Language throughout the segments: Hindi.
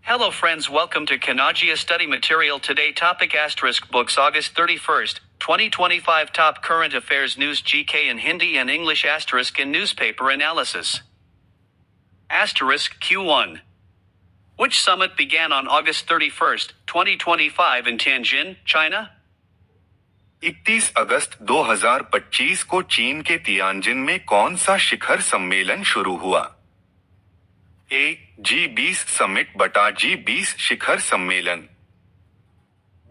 Hello friends, welcome to Kanagia Study Material. Today topic asterisk books August 31st, 2025 top current affairs news GK in Hindi and English asterisk in newspaper analysis. Asterisk Q1. Which summit began on August 31st, 2025 in Tianjin, China? 31 अगस्त 2025 को चीन के तियानजिन में कौन सा शिखर सम्मेलन शुरू हुआ? ए G20 समिट बटा G20 शिखर सम्मेलन,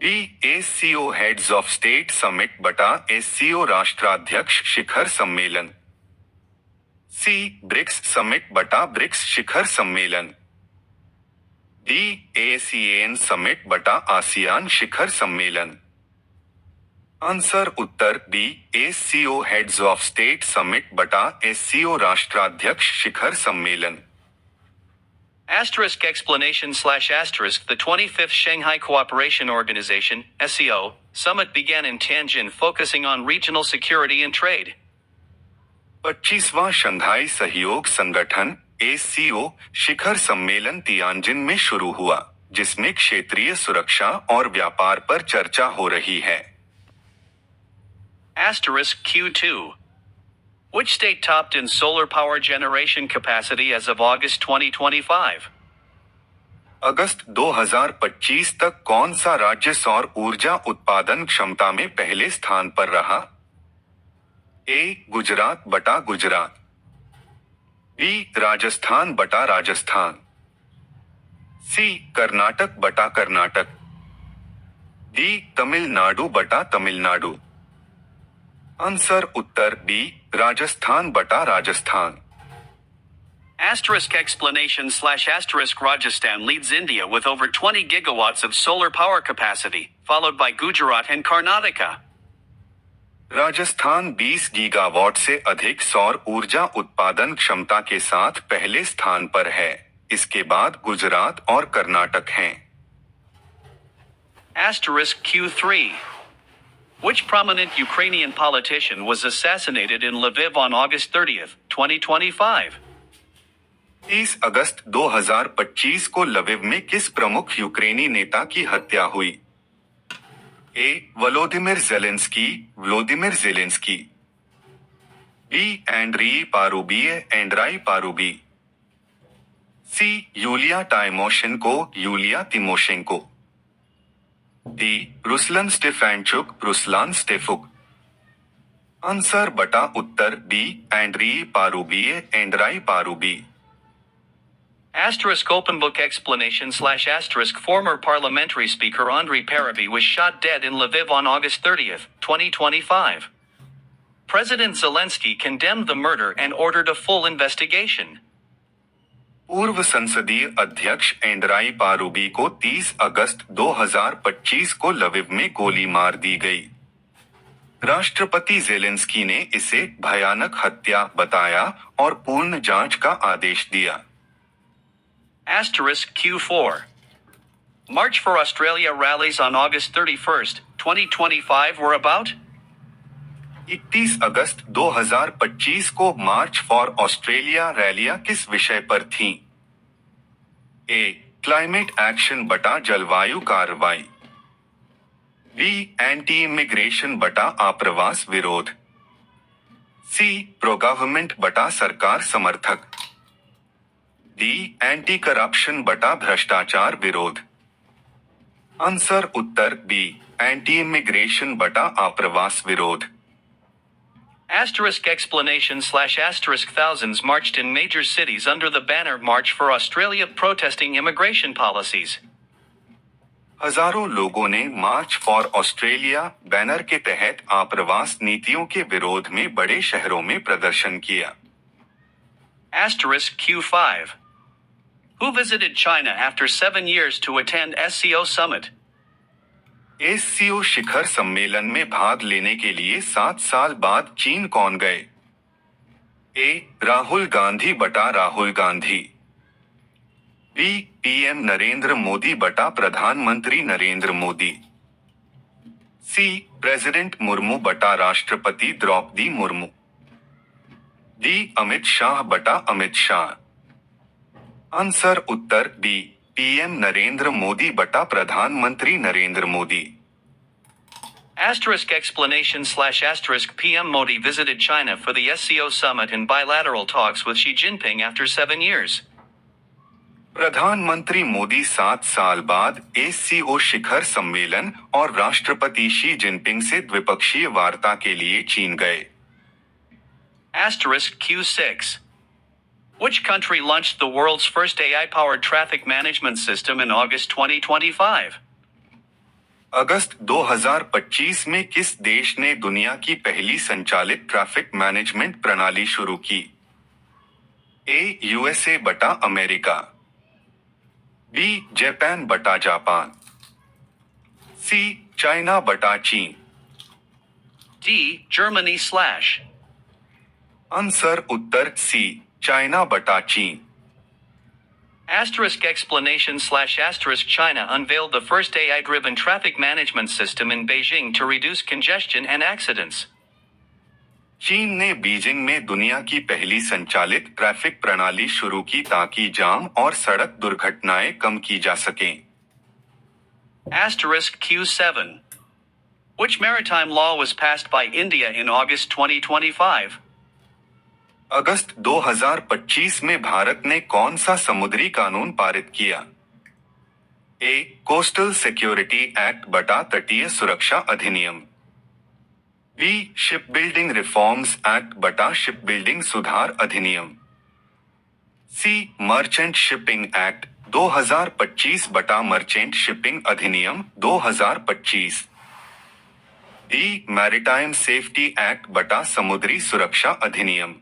B SCO heads of state summit बटा SCO राष्ट्राध्यक्ष शिखर सम्मेलन, सी ब्रिक्स समिट बटा ब्रिक्स शिखर सम्मेलन, डी ASEAN समिट बटा आसियान शिखर सम्मेलन। आंसर उत्तर B SCO heads of state summit बटा SCO राष्ट्राध्यक्ष शिखर सम्मेलन। Asterisk explanation / asterisk The 25th Shanghai Cooperation Organization, SCO, summit began in Tianjin focusing on regional security and trade. 25वां शंघाई सहयोग संगठन SCO शिखर सम्मेलन तियानजिन में शुरू हुआ, जिसमें क्षेत्रीय सुरक्षा और व्यापार पर चर्चा हो रही है। Asterisk Q2. Which state topped in solar power generation capacity as of August 2025? अगस्त 2025 तक कौन सा राज्य सौर ऊर्जा उत्पादन क्षमता में पहले स्थान पर रहा? ए गुजरात बटा गुजरात, बी राजस्थान बटा राजस्थान, सी कर्नाटक बटा कर्नाटक, डी तमिलनाडु बटा तमिलनाडु। आंसर उत्तर बी राजस्थान बटा Rajasthan. Asterisk explanation / asterisk Rajasthan leads India with over 20 gigawatts of solar power capacity, followed by Gujarat and Karnataka. Rajasthan 20 gigawatt से अधिक सौर ऊर्जा उत्पादन क्षमता के साथ पहले स्थान पर है, इसके बाद गुजरात और कर्नाटक हैं। Asterisk Q3. Which prominent Ukrainian politician was assassinated in Lviv on August 30th, 2025? 30 अगस्त 2025 को लविव में किस प्रमुख यूक्रेनी नेता की हत्या हुई? ए वोलोदिमिर ज़ेलेंस्की, बी एंड्राई पारुबी, सी यूलिया तिमोशेंको, डी रुसलन स्टेफुक। आंसर बटा उत्तर B एंड्राई पारुबी। Asterisk open book explanation / asterisk former parliamentary speaker Andrei Parubi was shot dead in Lviv on August 30th, 2025. President Zelensky condemned the murder and ordered a full investigation. पूर्व संसदीय अध्यक्ष एंड्राई पारुबी को 30 अगस्त 2025 को लविव में गोली मार दी गई। राष्ट्रपति ज़ेलेंस्की ने इसे भयानक हत्या बताया और पूर्ण जांच का आदेश दिया। Asterisk Q4. March for Australia rallies on August 31st, 2025 were about? 31 अगस्त 2025 को मार्च फॉर ऑस्ट्रेलिया रैलियां किस विषय पर थीं? ए क्लाइमेट एक्शन बटा जलवायु कार्रवाई, बी एंटी इमिग्रेशन बटा आप्रवास विरोध, सी प्रो गवर्नमेंट बटा सरकार समर्थक, डी एंटी करप्शन बटा भ्रष्टाचार विरोध। आंसर उत्तर बी एंटी इमिग्रेशन बटा आप्रवास विरोध। Asterisk explanation / asterisk thousands marched in major cities under the banner March for Australia protesting immigration policies. हजारों लोगों ने मार्च फॉर ऑस्ट्रेलिया बैनर के तहत आप्रवास नीतियों के विरोध में बड़े शहरों में प्रदर्शन किया। Asterisk Q5. Who visited China after 7 years to attend SCO summit? SCO शिखर सम्मेलन में भाग लेने के लिए 7 साल बाद चीन कौन गए? ए राहुल गांधी बटा राहुल गांधी, बी PM नरेंद्र मोदी बटा प्रधानमंत्री नरेंद्र मोदी, सी प्रेसिडेंट मुर्मू बटा राष्ट्रपति द्रौपदी मुर्मू, डी अमित शाह बटा अमित शाह। आंसर उत्तर बी पीएम नरेंद्र मोदी बटा प्रधानमंत्री Narendra Modi. Asterisk explanation slash asterisk PM Modi visited China for the SCO summit and bilateral talks with Xi Jinping after 7 years. प्रधानमंत्री मोदी 7 साल बाद एससीओ शिखर सम्मेलन और राष्ट्रपति शी जिनपिंग से द्विपक्षीय वार्ता के लिए चीन गए। Asterisk Q6. Which country launched the world's first AI-powered traffic management system in August 2025? अगस्त 2025 में किस देश ने दुनिया की पहली संचालित ट्रैफिक मैनेजमेंट प्रणाली शुरू की? ए यूएसए बटा अमेरिका, बी जापान बटा जापान, सी चाइना बटा चीन, D. Germany slash. आंसर उत्तर सी चाइना बटा चीन। Asterisk explanation slash asterisk China unveiled the first AI-driven traffic management system in Beijing to reduce congestion and accidents. चीन ने बीजिंग में दुनिया की पहली संचालित ट्रैफिक प्रणाली शुरू की ताकि जाम और सड़क दुर्घटनाएं कम की जा सकें। Asterisk Q7. Which maritime law was passed by India in August 2025? अगस्त 2025 में भारत ने कौन सा समुद्री कानून पारित किया? ए कोस्टल सिक्योरिटी एक्ट बटा तटीय सुरक्षा अधिनियम, B ship building reforms act बटा शिप बिल्डिंग सुधार अधिनियम, सी मर्चेंट शिपिंग एक्ट 2025 बटा मर्चेंट शिपिंग अधिनियम 2025, डी मैरिटाइम सेफ्टी एक्ट बटा समुद्री सुरक्षा अधिनियम।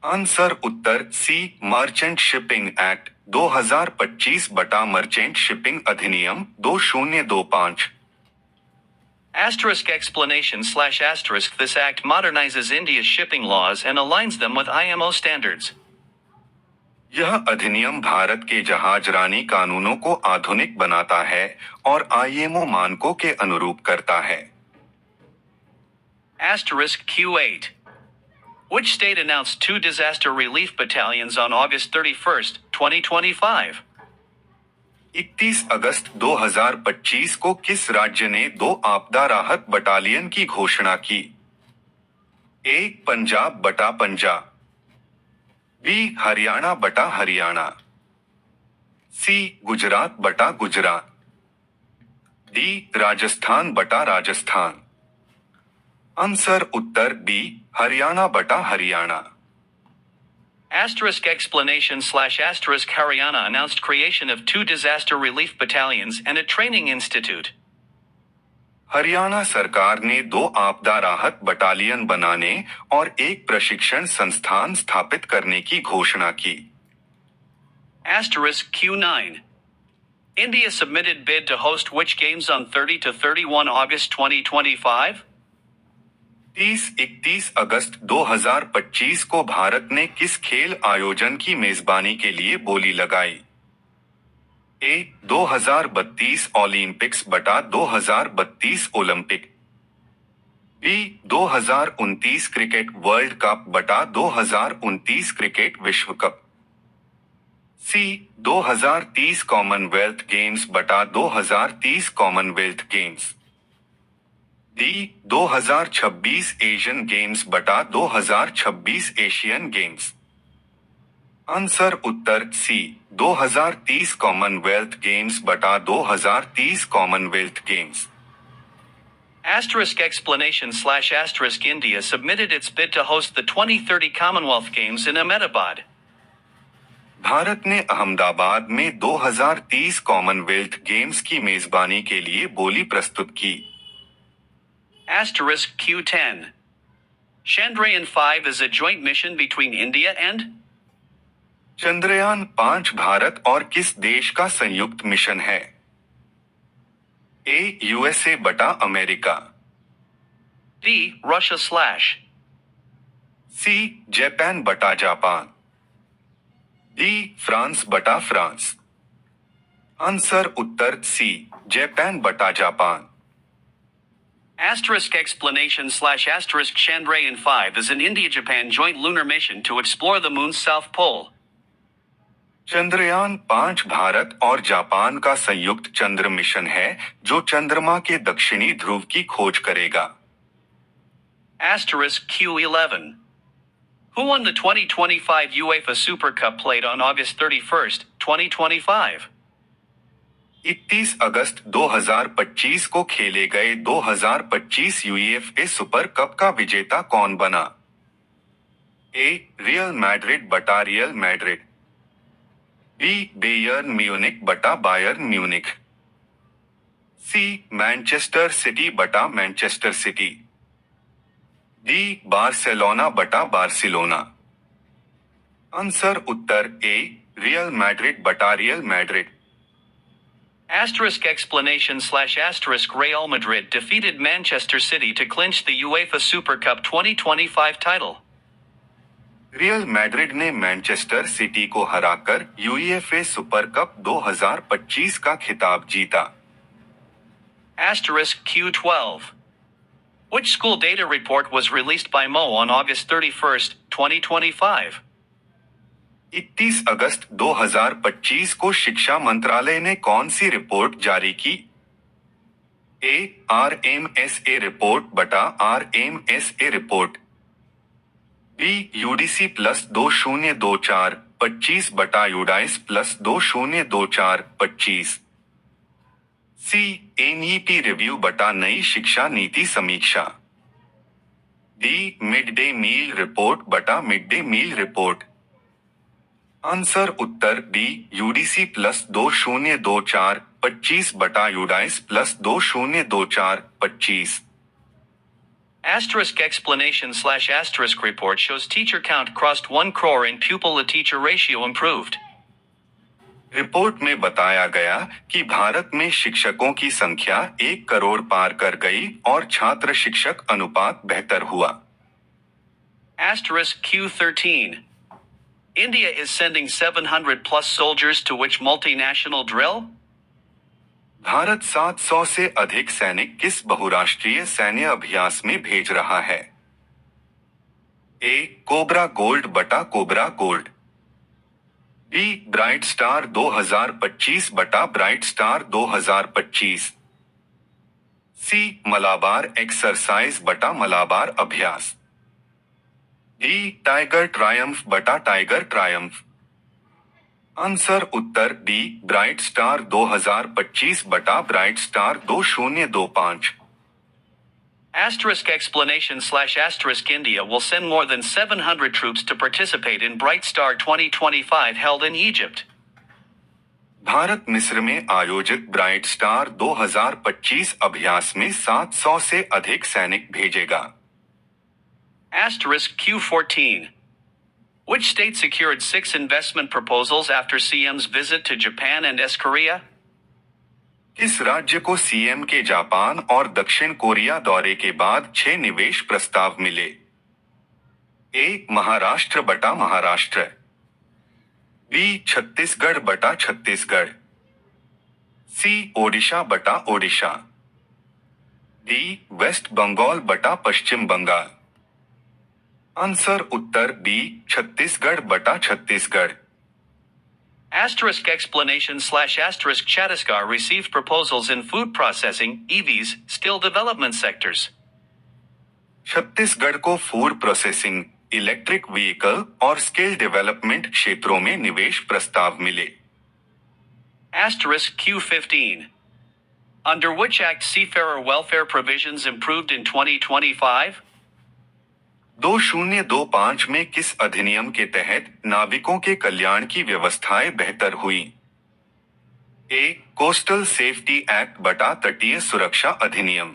आंसर उत्तर सी मर्चेंट शिपिंग एक्ट 2025 बटा मर्चेंट शिपिंग अधिनियम 2025। Asterisk explanation slash asterisk This act modernizes India's shipping laws and aligns them with IMO standards. यह अधिनियम भारत के जहाजरानी कानूनों को आधुनिक बनाता है और आईएमओ मानकों के अनुरूप करता है। Asterisk Q8. Which state announced 2 disaster relief battalions on August 31, 2025? 31 अगस्त 2025 को किस राज्य ने 2 आपदा राहत बटालियन की घोषणा की? ए पंजाब बटा पंजाब, बी हरियाणा बटा हरियाणा, सी गुजरात बटा गुजरात, डी राजस्थान बटा राजस्थान। आंसर उत्तर बी हरियाणा बटा Haryana. Asterisk explanation slash asterisk Haryana announced creation of 2 disaster relief battalions and a training institute. Haryana सरकार ने 2 आपदा राहत बटालियन बनाने और एक प्रशिक्षण संस्थान स्थापित करने की घोषणा की। Asterisk Q9. India submitted bid to host which games on 30 to 31 August 2025? 30-31 अगस्त 2025 को भारत ने किस खेल आयोजन की मेजबानी के लिए बोली लगाई? ए 2032 ओलंपिक्स बटा 2032 Olympic, B 2029 cricket world cup बटा 2029 क्रिकेट विश्व कप, सी 2030 कॉमनवेल्थ गेम्स बटा 2030 Commonwealth games, D 2026 Asian games बटा 2026 एशियन गेम्स। आंसर उत्तर सी 2030 कॉमनवेल्थ गेम्स बटा 2030 Commonwealth games. Asterisk explanation slash asterisk India submitted its bid to host the 2030 Commonwealth Games in Ahmedabad. Bharat ने अहमदाबाद में 2030 कॉमनवेल्थ गेम्स की मेजबानी के लिए बोली प्रस्तुत की। Asterisk Q10. Chandrayaan-5 is a joint mission between India and? Chandrayaan 5 Bharat और किस देश का संयुक्त मिशन है? ए यूएसए बटा America, D. Russia slash. C Japan बटा जापान, डी फ्रांस बटा फ्रांस। आंसर उत्तर सी जापान बटा Japan. Asterisk explanation slash asterisk Chandrayaan-5 is an India-Japan joint lunar mission to explore the moon's south pole. Chandrayaan 5 Bharat और जापान का संयुक्त चंद्र मिशन है जो चंद्रमा के दक्षिणी ध्रुव की खोज करेगा। Asterisk Q11. Who won the 2025 UEFA Super Cup played on August 31st, 2025? 31 अगस्त 2025 को खेले गए 2025 यूईएफए सुपर कप का विजेता कौन बना? ए. रियल मैड्रिड बटा Real Madrid, B. Bayern Munich बटा Bayern Munich, C. Manchester City बटा मैनचेस्टर सिटी, डी. बार्सिलोना बटा बार्सिलोना। आंसर उत्तर ए. रियल मैड्रिड बटा Real Madrid. Asterisk explanation slash asterisk Real Madrid defeated Manchester City to clinch the UEFA Super Cup 2025 title. Real Madrid ने मैनचेस्टर सिटी को हराकर यूईएफए सुपर कप 2025 का खिताब जीता। Asterisk Q12. Which school data report was released by Mo on August 31st, 2025? 31 अगस्त 2025 को शिक्षा मंत्रालय ने कौन सी रिपोर्ट जारी की? ए. आरएमएसए रिपोर्ट बटा RMSA report, B. UDC plus 2024 25 बटा UDISE plus 2024 25, C. NEP review बटा नई शिक्षा नीति समीक्षा, D. Mid day meal report बटा mid day meal report. Answer उत्तर डी. यूडीसी प्लस 2024 25 बटा UDISE plus 2024 25। Asterisk explanation slash asterisk report shows teacher count crossed 1 crore and pupil to teacher ratio improved. Report में बताया गया कि भारत में शिक्षकों की संख्या 1 करोड़ पार कर गई और छात्र शिक्षक अनुपात बेहतर हुआ। Asterisk Q13. India is sending 700 plus soldiers to which multinational drill? Bharat 700 से अधिक सैनिक किस बहुराष्ट्रीय सैन्य अभ्यास में भेज रहा है? ए. कोबरा गोल्ड बटा Cobra Gold, B. Bright Star 2025 बटा Bright Star 2025, C. Malabar exercise बटा मलाबार अभ्यास, डी. टाइगर ट्रायम्फ बटा टाइगर ट्रायम्फ। आंसर उत्तर डी. ब्राइट स्टार 2025 बटा Bright Star 2025। Asterisk explanation slash asterisk India will send more than 700 troops to participate in Bright Star 2025 held in Egypt. Bharat मिस्र में आयोजित ब्राइट स्टार 2025 अभ्यास में 700 से अधिक सैनिक भेजेगा। Asterisk Q14. Which state secured 6 investment proposals after CM's visit to Japan and Korea? किस राज्य को सीएम के जापान और दक्षिण कोरिया दौरे के बाद 6 निवेश प्रस्ताव मिले? ए. महाराष्ट्र बटा महाराष्ट्र, बी. छत्तीसगढ़ बटा छत्तीसगढ़, सी. ओडिशा बटा ओडिशा, डी. वेस्ट बंगाल बटा पश्चिम बंगाल। आंसर उत्तर बी. छत्तीसगढ़ बटा Chhattisgarh. Asterisk explanation slash asterisk Chhattisgarh received proposals in food processing, EVs, still development sectors. Chhattisgarh को फूड प्रोसेसिंग, इलेक्ट्रिक व्हीकल और स्किल डेवलपमेंट क्षेत्रों में निवेश प्रस्ताव मिले। Asterisk Q15. Under which act seafarer welfare provisions improved in 2025? 2025 में किस अधिनियम के तहत नाविकों के कल्याण की व्यवस्थाएं बेहतर हुई? ए. कोस्टल सेफ्टी एक्ट बटा तटीय सुरक्षा अधिनियम,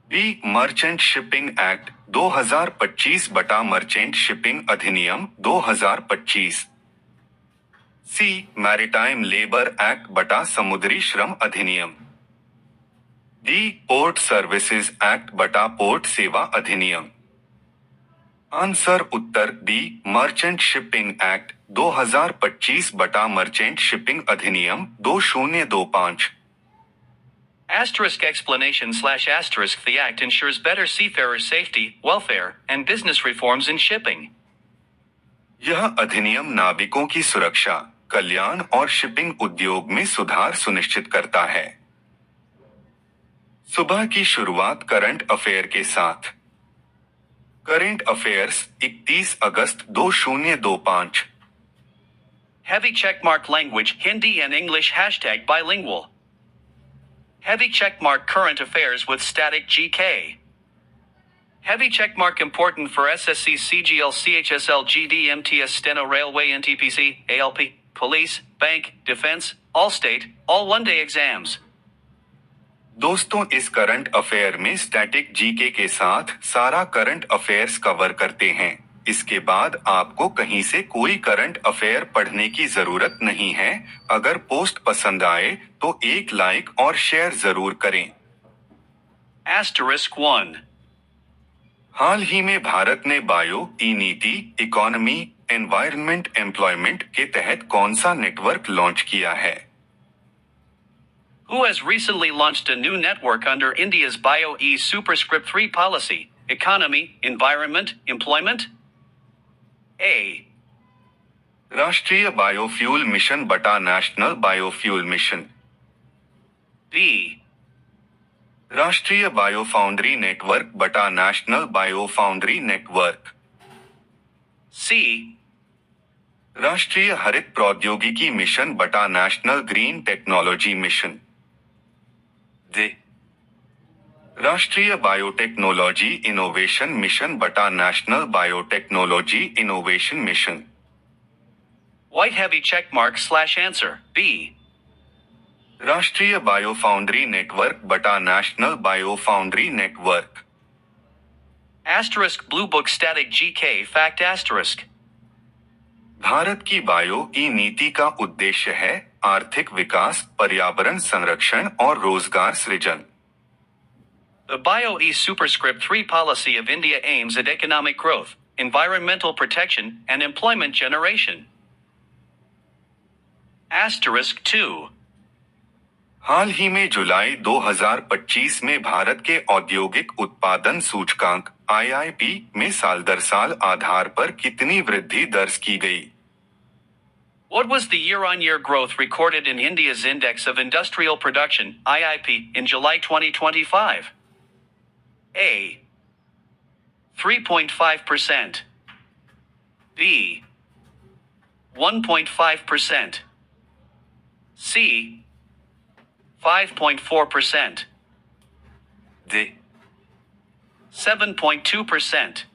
बी. मर्चेंट शिपिंग एक्ट 2025 बटा मर्चेंट शिपिंग अधिनियम 2025, सी. मैरिटाइम लेबर एक्ट बटा समुद्री श्रम अधिनियम, डी. पोर्ट सर्विसेज एक्ट बटा पोर्ट सेवा अधिनियम। आंसर उत्तर डी. मर्चेंट शिपिंग एक्ट 2025 बटा मर्चेंट शिपिंग अधिनियम 2025। Asterisk explanation slash asterisk the act ensures better seafarer safety, welfare, and business reforms in shipping. यह अधिनियम नाविकों की सुरक्षा, कल्याण और शिपिंग उद्योग में सुधार सुनिश्चित करता है। सुबह की शुरुआत करंट अफेयर के साथ। Current affairs 31 August 2025। Heavy checkmark language Hindi and English hashtag bilingual. Heavy checkmark current affairs with static GK. Heavy checkmark important for SSC CGL CHSL GD MTS Steno Railway NTPC ALP Police Bank Defense Allstate all one-day exams. दोस्तों, इस करंट अफेयर में स्टैटिक जीके के साथ सारा करंट अफेयर्स कवर करते हैं। इसके बाद आपको कहीं से कोई करंट अफेयर पढ़ने की जरूरत नहीं है। अगर पोस्ट पसंद आए तो एक लाइक और शेयर जरूर करें। Asterisk 1. हाल ही में भारत ने बायो ई नीति, इकोनॉमी, एनवायरनमेंट, एम्प्लॉयमेंट के तहत कौन सा नेटवर्क लॉन्च किया है? Who has recently launched a new network under India's Bio-E Superscript 3 policy, Economy, Environment, Employment? A. राष्ट्रीय बायोफ्यूल मिशन बटा नेशनल बायोफ्यूल मिशन। B. राष्ट्रीय बायोफाउंड्री नेटवर्क बटा नेशनल बायोफाउंड्री नेटवर्क। C. राष्ट्रीय हरित प्रौद्योगिकी मिशन बटा national green technology mission. D. राष्ट्रीय बायोटेक्नोलॉजी इनोवेशन मिशन बटा national biotechnology innovation mission. White heavy checkmark / answer. B. राष्ट्रीय बायोफाउंड्री नेटवर्क बटा national biofoundry network. Asterisk Blue Book Static GK Fact Asterisk. भारत की बायो ई नीति का उद्देश्य है आर्थिक विकास, पर्यावरण संरक्षण और रोजगार सृजन। The Bio-E Superscript 3 policy of India aims at economic growth, environmental protection, and employment generation. Asterisk 2. हाल ही में जुलाई 2025 में भारत के औद्योगिक उत्पादन सूचकांक IIP में साल दर साल आधार पर कितनी वृद्धि दर्ज की गई? What was the year-on-year growth recorded in India's Index of Industrial Production (IIP) in July 2025? A. 3.5%. B. 1.5%. C. 5.4%. D. 7.2%.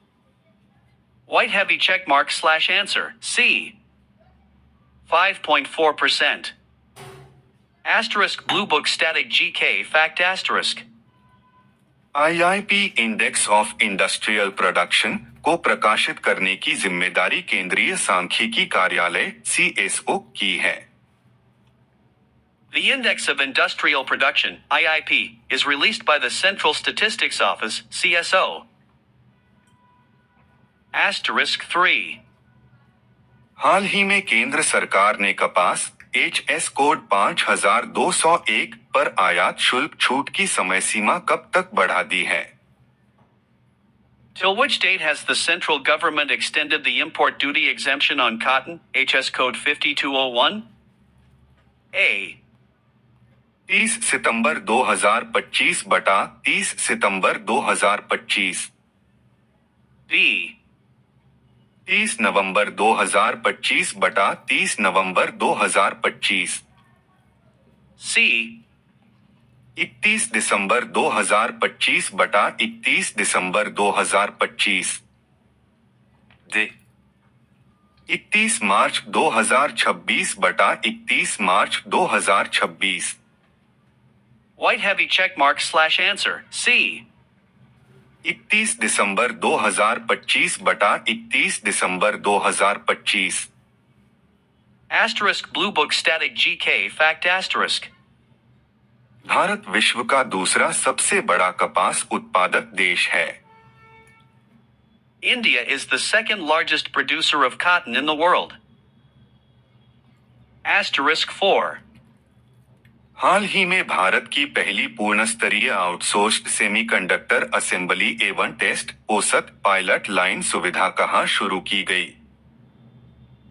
White heavy checkmark / answer. C. 5.4%. Asterisk Blue Book Static GK Fact Asterisk. IIP index of industrial production को प्रकाशित करने की जिम्मेदारी केंद्रीय सांख्यिकी कार्यालय CSO की है। The Index of Industrial Production (IIP) is released by the Central Statistics Office (CSO). Asterisk 3. हाल ही में केंद्र सरकार ने कपास HS कोड 5201 पर आयात शुल्क छूट की समय सीमा कब तक बढ़ा दी है? Till which date has the central government extended the import duty exemption on cotton, HS code 5201? A. 30 सितंबर 2025 बटा 30 सितंबर 2025। B. 30 नवंबर 2025 बटा 30 नवंबर 2025। C. 31 दिसंबर 2025 बटा 31 दिसंबर 2025। D. 31 मार्च 2026 बटा 31 मार्च 2026। White heavy checkmark / answer. C. 31 दिसंबर 2025 बटा 31 दिसंबर 2025। Asterisk Blue Book Static GK Fact Asterisk. Bharat विश्व का दूसरा सबसे बड़ा कपास उत्पादक देश है। India is the second largest producer of cotton in the world. Asterisk 4. हाल ही में भारत की पहली पूर्णस्तरीय आउटसोर्स्ड सेमीकंडक्टर असेंबली एवं टेस्ट औसत पायलट लाइन सुविधा कहां शुरू की गई?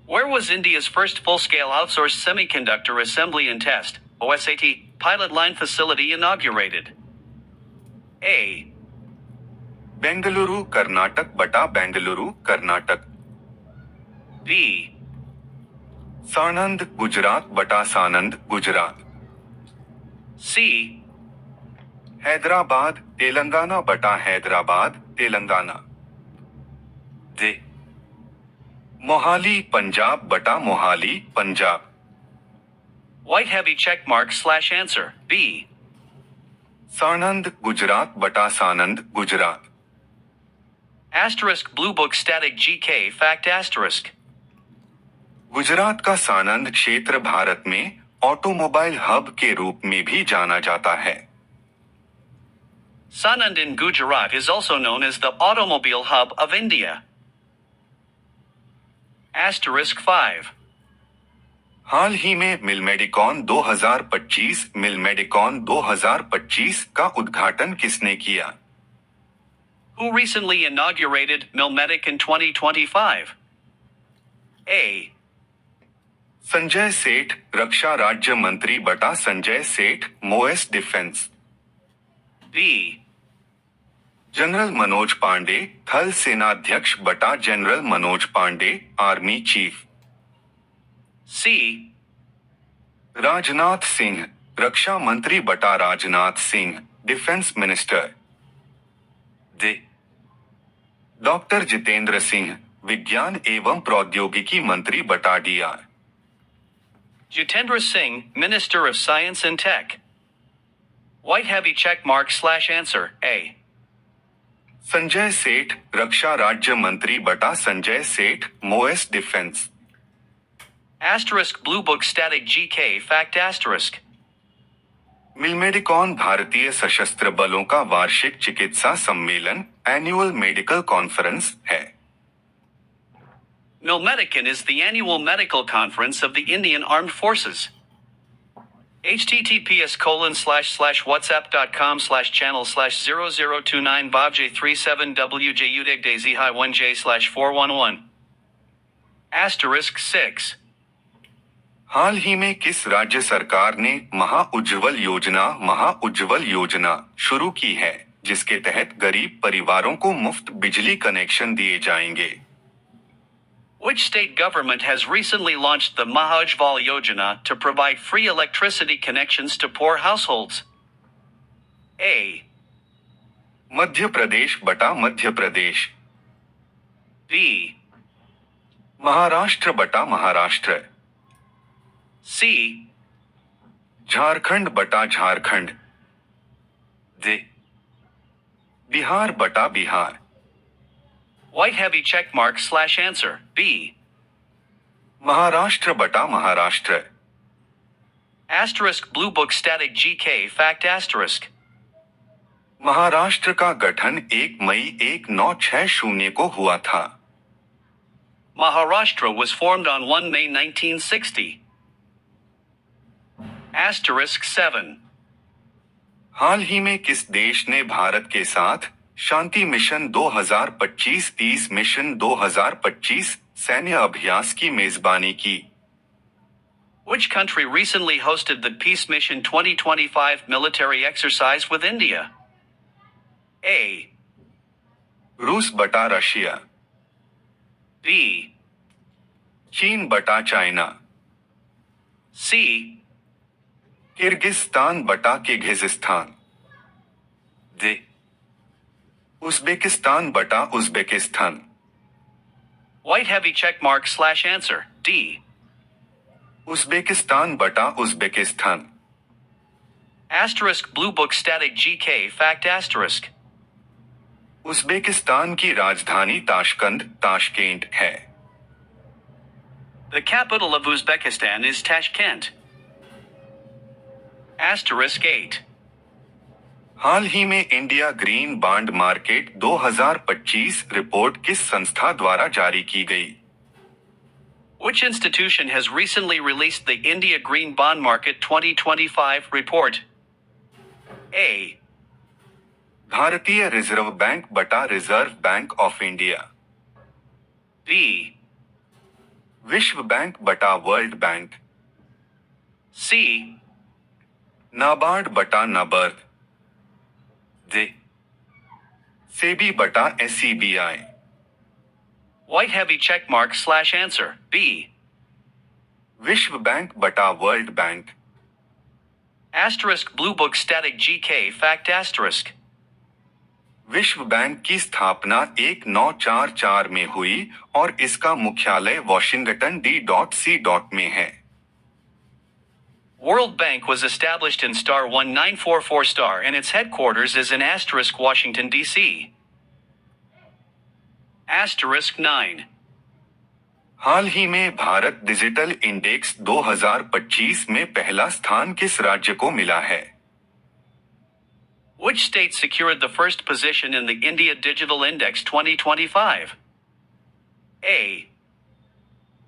Where was India's first full-scale outsourced semiconductor assembly and test (OSAT) pilot line facility inaugurated? A. Bengaluru Karnataka बटा बेंगलुरु कर्नाटक। B. सानंद गुजरात बटा सानंद गुजरात। C. हैदराबाद तेलंगाना बटा हैदराबाद तेलंगाना। D. मोहाली पंजाब बटा Mohali Punjab. White heavy check mark / answer B. सानंद गुजरात बटा सानंद Gujarat. Asterisk Blue Book Static GK Fact Asterisk. Gujarat का सानंद क्षेत्र भारत में ऑटोमोबाइल हब के रूप में भी जाना जाता है। Sanand in Gujarat is also known as the automobile hub of India. Asterisk 5. हाल ही में मिलमेडिकॉन 2025 का उद्घाटन किसने किया? Who recently inaugurated Milmedic in 2025? A. Sanjay Seth रक्षा राज्य मंत्री बटा Sanjay Seth MoS defence. B. General Manoj Pande थल सेनाध्यक्ष बटा general Manoj Pande army chief. C. Rajnath Singh रक्षा मंत्री बटा Rajnath Singh defence minister. D. Doctor Jitendra Singh विज्ञान एवं प्रौद्योगिकी मंत्री बटा DR. Jitendra Singh, Minister of Science and Tech. White heavy check mark / answer A. Sanjay Seth रक्षा राज्य मंत्री बटा Sanjay Seth MoS defence. Asterisk Blue Book Static GK Fact Asterisk. Milmedicon भारतीय सशस्त्र बलों का वार्षिक चिकित्सा सम्मेलन एनुअल मेडिकल कॉन्फ्रेंस है। Milmedicon is the annual medical conference of the Indian Armed Forces. https://whatsapp.com/channel/0029 bobj37 wjudegdazhi1j/411. Asterisk 6. हाल ही में किस राज्य सरकार ने महाउज्ज्वल योजना शुरू की है, जिसके तहत गरीब परिवारों को मुफ्त बिजली कनेक्शन दिए जाएंगे? Which state government has recently launched the Mahajval Yojana to provide free electricity connections to poor households? A. Madhya Pradesh बटा मध्य प्रदेश। B. महाराष्ट्र बटा महाराष्ट्र। C. झारखंड बटा झारखंड। D. बिहार बटा Bihar. White heavy check mark / answer B. Maharashtra बटा Maharashtra. Asterisk Blue Book Static GK Fact Asterisk. Maharashtra का गठन 1 मई 1960 को हुआ था। Maharashtra was formed on 1 May 1960. Asterisk 7. हाल ही में किस देश ने भारत के साथ शांति मिशन 2025-30 मिशन 2025 सैन्य अभ्यास की मेजबानी की? Which country recently hosted the Peace Mission 2025 military exercise with India? A. रूस बटा रशिया। B. चीन बटा चाइना। C. किर्गिस्तान बटा किर्गिजिस्तान। D. उज़्बेकिस्तान बटा Uzbekistan. White heavy check mark / answer D. Uzbekistan बटा Uzbekistan. Asterisk Blue Book Static GK Fact Asterisk. Uzbekistan की राजधानी ताशकेंट है। The capital of Uzbekistan is Tashkent. Asterisk 8. हाल ही में India green bond market 2025 report किस संस्था द्वारा जारी की गई? Which institution has recently released the India Green Bond Market 2025 report? A. भारतीय रिजर्व बैंक बटा reserve bank of India. B. विश्व बैंक बटा वर्ल्ड बैंक। C. नाबार्ड बटा नाबार्ड। D. सेबी बटा SEBI। White heavy check mark slash answer. B. विश्व बैंक बटा world bank. Asterisk Blue Book Static GK Fact Asterisk. विश्व बैंक की स्थापना 1944 में हुई और इसका मुख्यालय वॉशिंगटन D.C. में है। World Bank was established in star 1944 star and its headquarters is in asterisk Washington, D.C. Asterisk 9. हाल ही में भारत डिजिटल इंडेक्स 2025 में पहला स्थान किस राज्य को मिला है? Which state secured the first position in the India Digital Index 2025? A.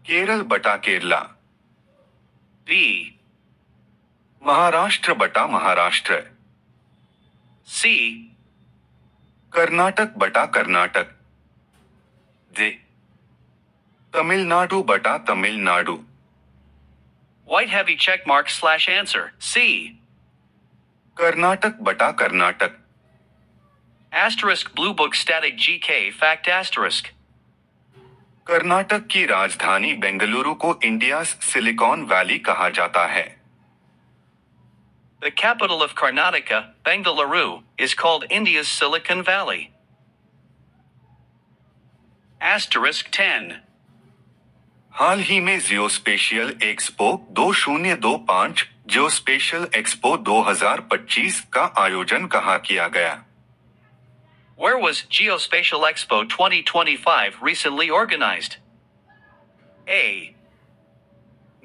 Kerala बटा केरला। B. महाराष्ट्र बटा महाराष्ट्र। C. कर्नाटक बटा कर्नाटक। D. तमिलनाडु बटा Tamil Nadu. White heavy check mark slash answer. C. Karnataka बटा Karnataka. Asterisk Blue Book Static GK Fact Asterisk. Karnataka की राजधानी बेंगलुरु को इंडिया सिलिकॉन वैली कहा जाता है। The capital of Karnataka, Bengaluru, is called India's Silicon Valley. Asterisk 10. हाल ही में जियोस्पेशियल एक्सपो 2025 जियोस्पेशियल एक्सपो 2025 का आयोजन कहाँ किया गया? Where was Geospatial Expo 2025 recently organized? A.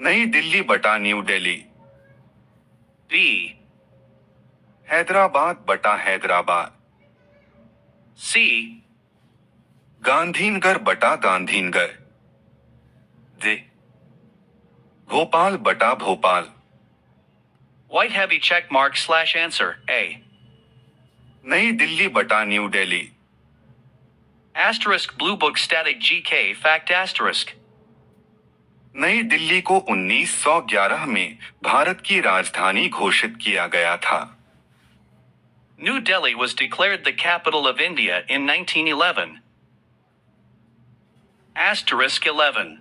नई दिल्ली बटा न्यू दिल्ली। B. हैदराबाद बटा हैदराबाद। C. गांधीनगर बटा गांधीनगर। D. भोपाल बटा Bhopal. White heavy check mark slash answer. A. नई दिल्ली बटा new Delhi. Asterisk Blue Book Static GK Fact Asterisk. नई दिल्ली को 1911 में भारत की राजधानी घोषित किया गया था। New Delhi was declared the capital of India in 1911. Asterisk 11.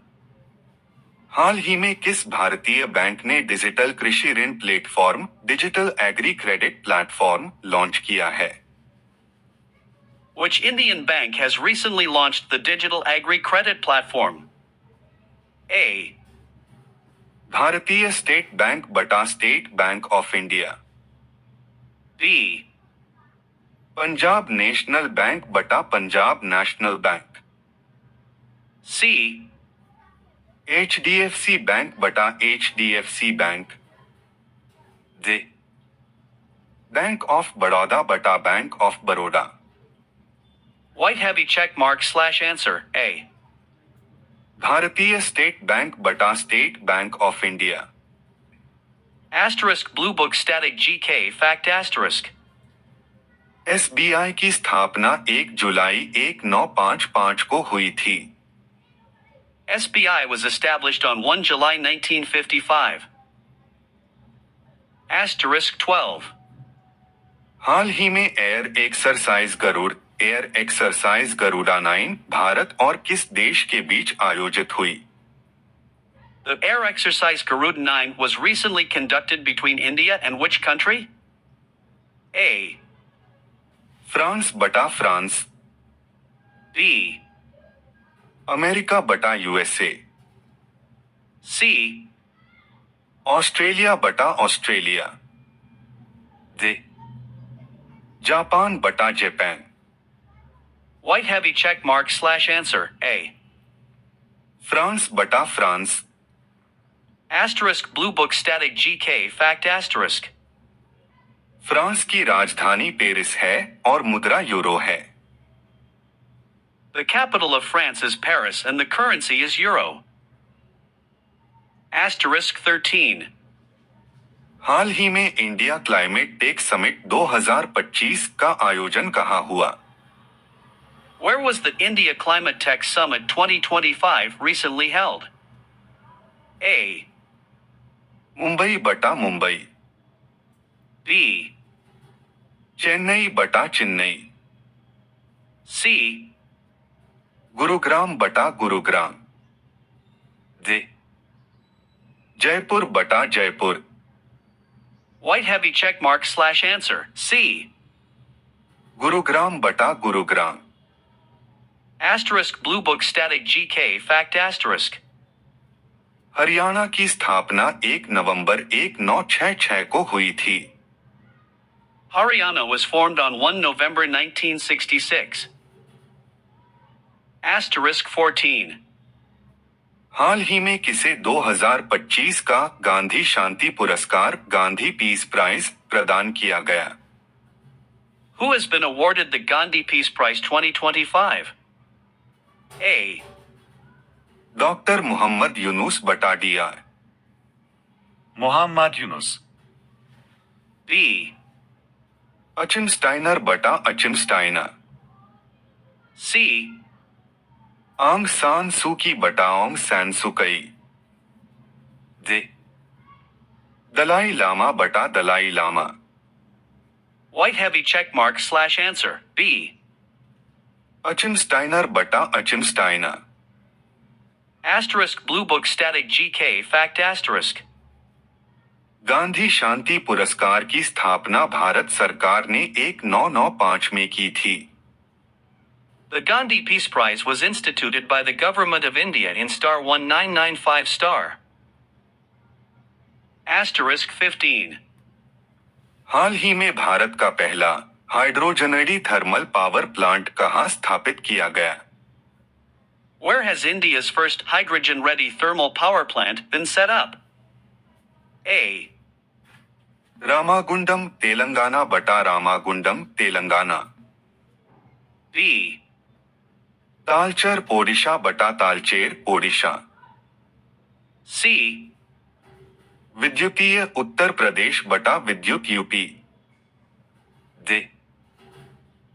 हाल ही में किस भारतीय बैंक ने डिजिटल कृषि ऋण platform digital agri credit platform launch किया है? Which Indian bank has recently launched the digital agri credit platform? A. भारतीय स्टेट बैंक बटा state bank of India. B. Punjab national bank बटा Punjab national bank. C. HDFC bank बटा HDFC bank. D. Bank of Baroda बटा bank of Baroda. White heavy check mark slash answer. A. भारतीय स्टेट बैंक बटा state bank of India. Asterisk Blue Book Static GK Fact Asterisk. SBI की स्थापना 1 जुलाई 1955 को हुई थी। SBI was established on 1 July 1955. Asterisk 12. हाल ही में एयर एक्सरसाइज गरुड़ा 9 भारत और किस देश के बीच आयोजित हुई? The air exercise Garuda 9 was recently conducted between India and which country? A. France बटा फ्रांस। B. अमेरिका बटा USA। C. ऑस्ट्रेलिया बटा ऑस्ट्रेलिया। D. जापान बटा Japan. White heavy check mark slash answer. A. France बटा France. Asterisk Blue Book Static GK Fact Asterisk. France की राजधानी पेरिस है और मुद्रा यूरो है। The capital of France is Paris and the currency is euro. Asterisk 13. हाल ही में इंडिया क्लाइमेट टेक समिट 2025 का आयोजन कहाँ हुआ? Where was the India Climate Tech Summit 2025 recently held? A. Mumbai बटा मुंबई, B. चेन्नई बटा चेन्नई, C. गुरुग्राम बटा गुरुग्राम, D. जयपुर बटा Jaipur, White heavy check mark / answer. C. Gurugram बटा Gurugram, Asterisk Blue Book Static GK Fact Asterisk. Haryana की स्थापना 1 नवंबर 1966 को हुई थी। Haryana was formed on 1 November 1966. Asterisk 14. हाल ही में किसे 2025 का गांधी शांति पुरस्कार गांधी पीस प्राइज प्रदान किया गया? Who has been awarded the Gandhi Peace Prize 2025? A. Doctor Muhammad Yunus बटा DR, Muhammad Yunus, B. Achim Steiner बटा अचिम स्टाइनर, C. आंग सान सूकी बटा आंग सान सुकई, D. दलाई लामा बटा Dalai Lama, White heavy check mark / answer. B. Achim Steiner बटा Achim Steiner, Asterisk Blue Book Static GK Fact Asterisk. Gandhi शांति पुरस्कार की स्थापना भारत सरकार ने 1995 में की थी। The Gandhi Peace Prize was instituted by the Government of India in star 1995 star. Asterisk 15. हाल ही में भारत का पहला हाइड्रोजनेडी थर्मल पावर प्लांट कहाँ स्थापित किया गया? Where has India's first hydrogen-ready thermal power plant been set up? A. Ramagundam Telangana बटा रामागुंडम तेलंगाना, B. तालचर ओडिशा बटा तालचेर ओडिशा, C. विद्युतीय उत्तर प्रदेश बटा विद्युत यूपी, D.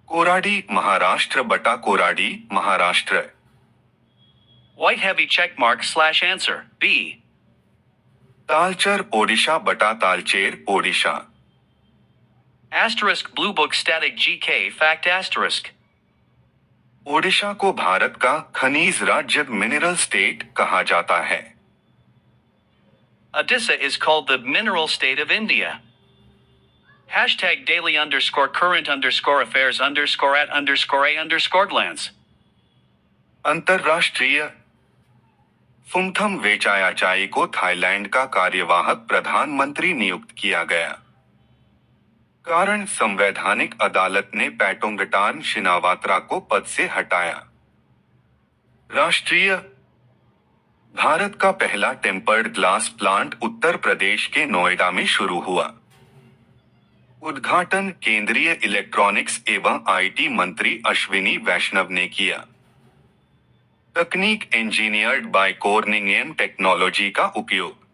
कोराडी महाराष्ट्र बटा Koradi Maharashtra, White heavy check mark / answer. B. Talcher Odisha बटा Talcher Odisha, Asterisk Blue Book Static GK Fact Asterisk. Odisha को भारत का खनिज राज्य मिनरल स्टेट कहा जाता है। Odisha is called the mineral state of India. Hashtag daily_current_affairs_at_a_glance. अंतर्राष्ट्रीय फुमथम वेचायाचाई को थाईलैंड का कार्यवाहक प्रधानमंत्री नियुक्त किया गया। कारण संवैधानिक अदालत ने पैटोंगटान शिनावात्रा को पद से हटाया। राष्ट्रीय भारत का पहला tempered glass plant Uttar Pradesh के नोएडा में शुरू हुआ। उद्घाटन केंद्रीय इलेक्ट्रॉनिक्स एवं IT मंत्री अश्विनी वैष्णव ने किया। तकनीक इंजीनियर्ड बाय कॉर्निंग टेक्नोलॉजी का उपयोग।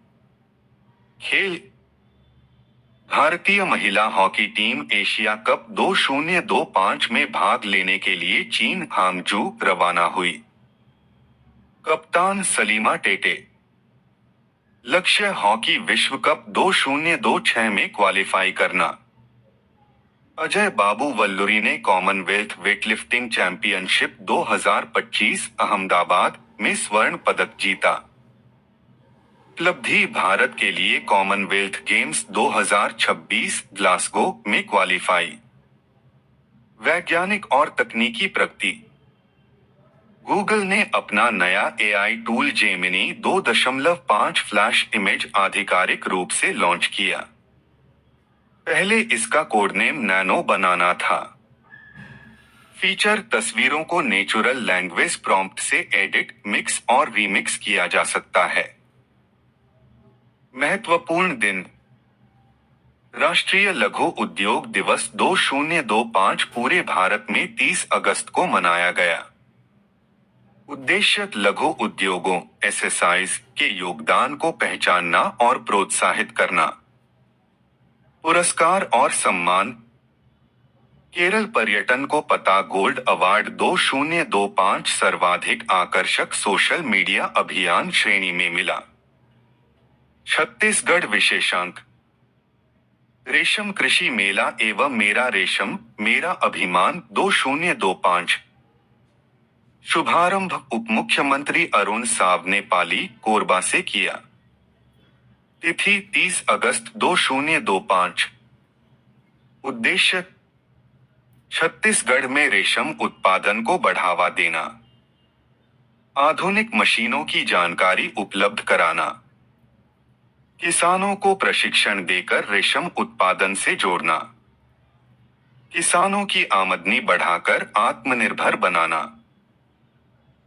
खेल भारतीय महिला हॉकी टीम एशिया कप 2025 में भाग लेने के लिए चीन हांगजू रवाना हुई। कप्तान सलीमा टेटे। लक्ष्य हॉकी विश्व कप 2026 में क्वालिफाई करना। अजय बाबू वल्लूरी ने कॉमनवेल्थ वेटलिफ्टिंग चैंपियनशिप 2025 अहमदाबाद में स्वर्ण पदक जीता। उपलब्धि भारत के लिए कॉमनवेल्थ गेम्स 2026 ग्लासगो में क्वालिफाई। वैज्ञानिक और तकनीकी प्रगति। गूगल ने अपना नया AI tool Gemini 2.5 flash image आधिकारिक रूप से लॉन्च किया। पहले इसका कोडनेम नैनो बनाना था। फीचर तस्वीरों को नेचुरल लैंग्वेज प्रॉम्प्ट से एडिट, मिक्स और रीमिक्स किया जा सकता है। महत्वपूर्ण दिन। राष्ट्रीय लघु उद्योग दिवस 2025 पूरे भारत में 30 अगस्त को मनाया गया। उद्देश्य लघु उद्योगों SSIs के योगदान को पहचानना और प्रोत्साहित करना। पुरस्कार और सम्मान। केरल पर्यटन को पता गोल्ड अवार्ड 2025 सर्वाधिक आकर्षक सोशल मीडिया अभियान श्रेणी में मिला। छत्तीसगढ़ विशेषांक। रेशम कृषि मेला एवं मेरा रेशम मेरा अभिमान 2025। शुभारंभ उप मुख्यमंत्री अरुण साव ने पाली कोरबा से किया। तिथि 30 अगस्त 2025। उद्देश्य छत्तीसगढ़ में रेशम उत्पादन को बढ़ावा देना, आधुनिक मशीनों की जानकारी उपलब्ध कराना, किसानों को प्रशिक्षण देकर रेशम उत्पादन से जोड़ना, किसानों की आमदनी बढ़ाकर आत्मनिर्भर बनाना।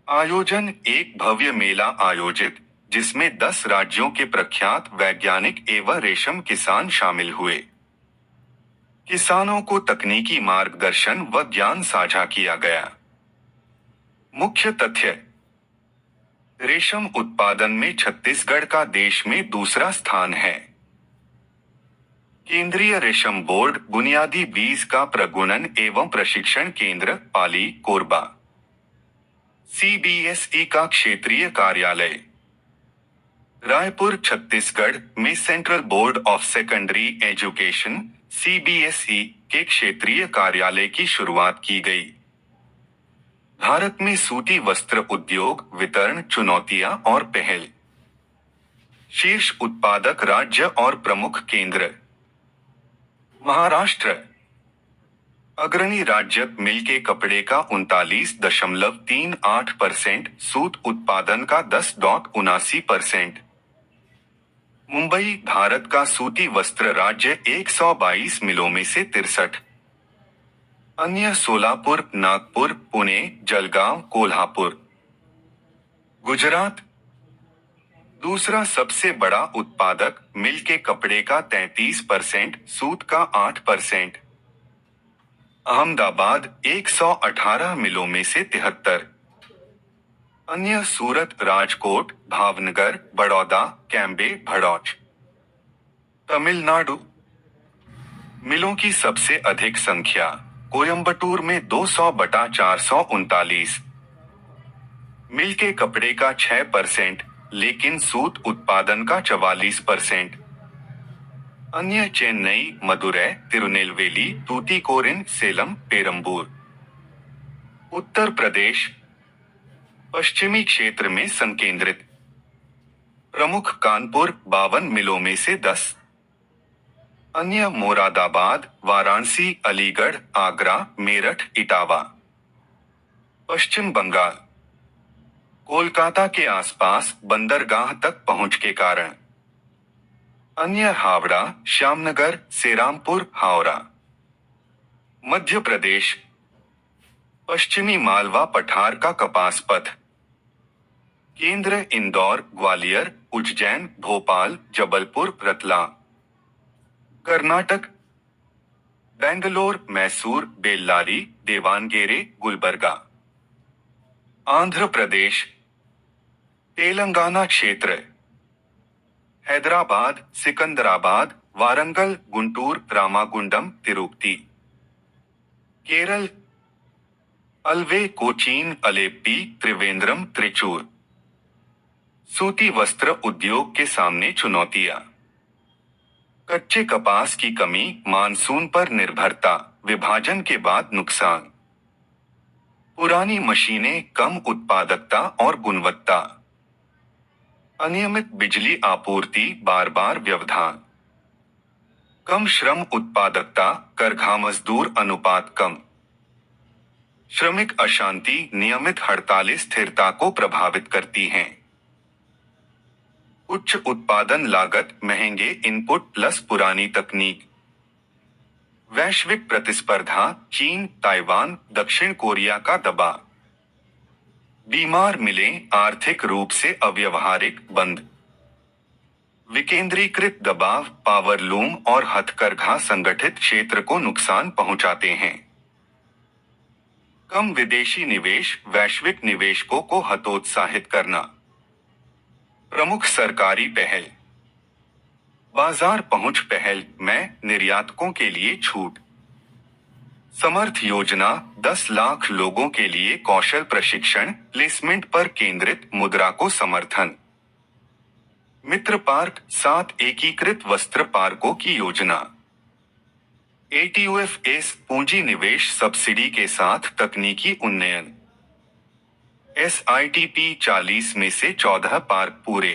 आयोजन एक भव्य मेला आयोजित जिसमें 10 राज्यों के प्रख्यात वैज्ञानिक एवं रेशम किसान शामिल हुए। किसानों को तकनीकी मार्गदर्शन व ज्ञान साझा किया गया। मुख्य तथ्य रेशम उत्पादन में छत्तीसगढ़ का देश में दूसरा स्थान है। केंद्रीय रेशम बोर्ड बुनियादी बीज का प्रगुणन एवं प्रशिक्षण केंद्र पाली कोरबा। CBSE का क्षेत्रीय कार्यालय रायपुर छत्तीसगढ़ में central board of secondary education CBSE के क्षेत्रीय कार्यालय की शुरुआत की गई। भारत में सूती वस्त्र उद्योग वितरण चुनौतियां और पहल। शीर्ष उत्पादक राज्य और प्रमुख केंद्र महाराष्ट्र। अग्रणी राज्य मिल के कपड़े का 39.38%, सूत उत्पादन का 10.79%। मुंबई भारत का सूती वस्त्र राज्य 122 मिलों में से 63। अन्य सोलापुर, नागपुर, पुणे, जलगांव, कोल्हापुर। गुजरात दूसरा सबसे बड़ा उत्पादक मिल के कपड़े का 33%, सूत का 8%। अहमदाबाद 118 मिलों में से 73। अन्य सूरत, राजकोट, भावनगर, बड़ौदा, कैम्बे, भड़ौच। तमिलनाडु मिलों की सबसे अधिक संख्या कोयम्बटूर में 200/439। मिल के कपड़े का 6%, लेकिन सूत उत्पादन का 44%। अन्य चेन्नई, मदुरै, तिरुनेलवेली, तूतीकोरिन, सेलम, पेरंबूर। उत्तर प्रदेश पश्चिमी क्षेत्र में संकेंद्रित। प्रमुख कानपुर 52 मिलों में से 10। अन्य मोरादाबाद, वाराणसी, अलीगढ़, आगरा, मेरठ, इटावा। पश्चिम बंगाल कोलकाता के आसपास बंदरगाह तक पहुंच के कारण। अन्य हावड़ा, श्यामनगर, सेरामपुर, हावड़ा। मध्य प्रदेश पश्चिमी मालवा पठार का कपास पथ। केंद्र इंदौर, ग्वालियर, उज्जैन, भोपाल, जबलपुर, रतलाम। कर्नाटक बेंगलोर, मैसूर, बेल्लारी, देवानगेरे, गुलबर्गा। आंध्र प्रदेश तेलंगाना क्षेत्र हैदराबाद, सिकंदराबाद, वारंगल, गुंटूर, रामागुंडम, तिरुपति। केरल अलवे, कोचीन, अलेप्पी, त्रिवेंद्रम, त्रिचूर। सूती वस्त्र उद्योग के सामने चुनौतियां। कच्चे कपास की कमी, मानसून पर निर्भरता, विभाजन के बाद नुकसान। पुरानी मशीनें, कम उत्पादकता और गुणवत्ता। अनियमित बिजली आपूर्ति, बार बार व्यवधान। कम श्रम उत्पादकता, करघा मजदूर अनुपात कम। श्रमिक अशांति, नियमित हड़तालें स्थिरता को प्रभावित करती हैं। उच्च उत्पादन लागत, महंगे इनपुट प्लस पुरानी तकनीक। वैश्विक प्रतिस्पर्धा, चीन, ताइवान, दक्षिण कोरिया का दबाव। बीमार मिलें, आर्थिक रूप से अव्यवहारिक, बंद। विकेंद्रीकृत दबाव, पावरलूम और हथकरघा संगठित क्षेत्र को नुकसान पहुंचाते हैं। कम विदेशी निवेश, वैश्विक निवेशकों को हतोत्साहित करना। प्रमुख सरकारी पहल बाजार पहुंच पहल में निर्यातकों के लिए छूट। समर्थ योजना 10 लाख लोगों के लिए कौशल प्रशिक्षण प्लेसमेंट पर केंद्रित, मुद्रा को समर्थन। मित्र पार्क 7 एकीकृत वस्त्र पार्कों की योजना। ATUFS पूंजी निवेश सब्सिडी के साथ तकनीकी उन्नयन। SITP 40 में से 14 पार्क पूरे।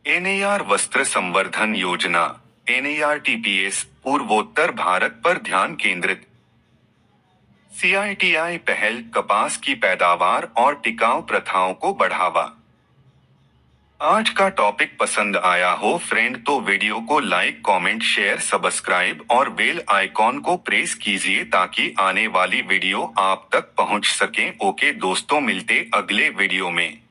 NAR वस्त्र संवर्धन योजना NARTPS पूर्वोत्तर भारत पर ध्यान केंद्रित। CITI पहल कपास की पैदावार और टिकाऊ प्रथाओं को बढ़ावा। आज का टॉपिक पसंद आया हो फ्रेंड तो वीडियो को लाइक कमेंट शेयर सब्सक्राइब और बेल आइकॉन को प्रेस कीजिए ताकि आने वाली वीडियो आप तक पहुंच सके। ओके दोस्तों, मिलते अगले वीडियो में।